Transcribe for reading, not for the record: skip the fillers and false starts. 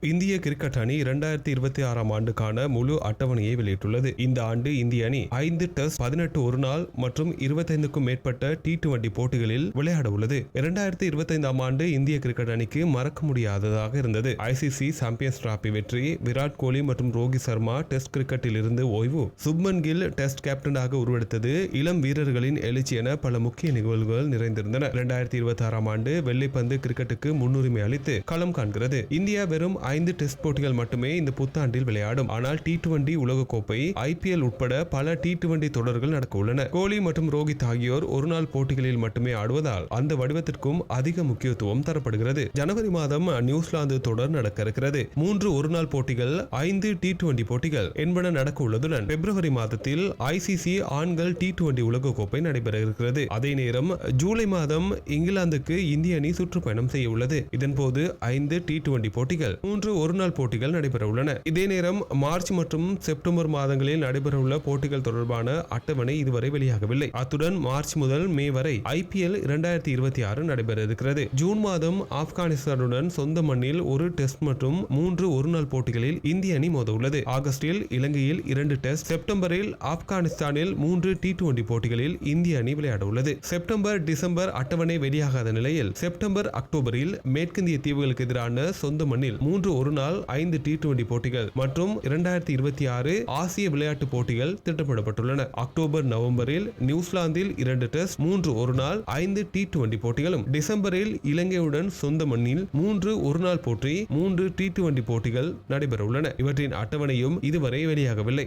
இந்திய கிரிக்கெட் அணி 2026 ஆண்டுக்கான முழு அட்டவணையை வெளியிட்டுள்ளது. இந்த ஆண்டு இந்திய அணி 5 டெஸ்ட், 18 ஒருநாள் மற்றும் 25க்கும் மேற்பட்ட T20 போட்டிகளில் விளையாட உள்ளது. 2025 ஆண்டு இந்திய கிரிக்கெட் அணிக்கு மறக்க முடியாததாக இருந்தது. ICC சாம்பியன்ஸ் டிராபி வெற்றி, விராட் கோலி மற்றும் ரோஹித் சர்மா டெஸ்ட் கிரிக்கெட்டில் இருந்து ஓய்வு, சுப்மன் கில் டெஸ்ட் கேப்டனாக உருவெடுத்தது, இளம் வீரர்களின் எழுச்சி என பல முக்கிய நிகழ்வுகள் நிறைந்திருந்தன. 2026 ஆண்டு வெள்ளைப்பந்து கிரிக்கெட்டுக்கு முன்னுரிமை அளித்து களம் காண்கிறது. இந்தியா வெறும் 5 டெஸ்ட் போட்டிகள் மட்டுமே இந்த புத்தாண்டில் விளையாடும். ஆனால் T20 உலகக்கோப்பை, IPL உட்பட பல T20 தொடர்கள் நடக்க உள்ளன. கோலி மற்றும் ரோஹித் ஆகியோர் ஒருநாள் போட்டிகளில் மட்டுமே ஆடுவதால் அந்த வடிவத்திற்கும் அதிக முக்கியத்துவம் தரப்படுகிறது. ஜனவரி மாதம் நியூசிலாந்து தொடர் நடக்க இருக்கிறது. 3 ஒருநாள் போட்டிகள், 5 T20 போட்டிகள் என்பன நடக்க உள்ளதுடன் பிப்ரவரி மாதத்தில் ICC ஆண்கள் T20 உலகக்கோப்பை நடைபெற இருக்கிறது. அதே நேரம் ஜூலை மாதம் இங்கிலாந்துக்கு இந்திய அணி சுற்றுப்பயணம் செய்ய உள்ளது. இதன்போது 5 T20 போட்டிகள், 3 ஒருநாள் போட்டிகள் நடைபெற உள்ளன. இதே நேரம் மார்ச் மற்றும் செப்டம்பர் மாதங்களில் நடைபெற உள்ள போட்டிகள் தொடர்பான அட்டவணை இதுவரை வெளியாகவில்லை. அத்துடன் மார்ச் முதல் மே வரை IPL 2026 நடைபெற இருக்கிறது. ஜூன் மாதம் ஆப்கானிஸ்தானுடன் சொந்த மண்ணில் ஒரு டெஸ்ட் மற்றும் 3 ஒருநாள் போட்டிகளில் இந்திய அணி மோத உள்ளது. ஆகஸ்டில் இலங்கையில் 2 டெஸ்ட், செப்டம்பரில் ஆப்கானிஸ்தானில் 3 T20 போட்டிகளில் இந்திய அணி விளையாட உள்ளது. செப்டம்பர், டிசம்பர் அட்டவணை வெளியாகாத நிலையில் செப்டம்பர், அக்டோபரில் மேற்கிந்திய தீவுகளுக்கு எதிரான சொந்த மண்ணில் 3 ஒருநாள், 5 T20 போட்டிகள் மற்றும் 2026 ஆசிய விளையாட்டு போட்டிகள் திட்டமிடப்பட்டுள்ளன. அக்டோபர், நவம்பரில் நியூசிலாந்தில் 2 டெஸ்ட், 3 ஒருநாள், 5 T20 போட்டிகளும், டிசம்பரில் இலங்கையுடன் சொந்த மண்ணில் 3 ஒருநாள் போட்டி, 3 T20 போட்டிகள் நடைபெற உள்ளன. இவற்றின் அட்டவணையும் இதுவரை வெளியாகவில்லை.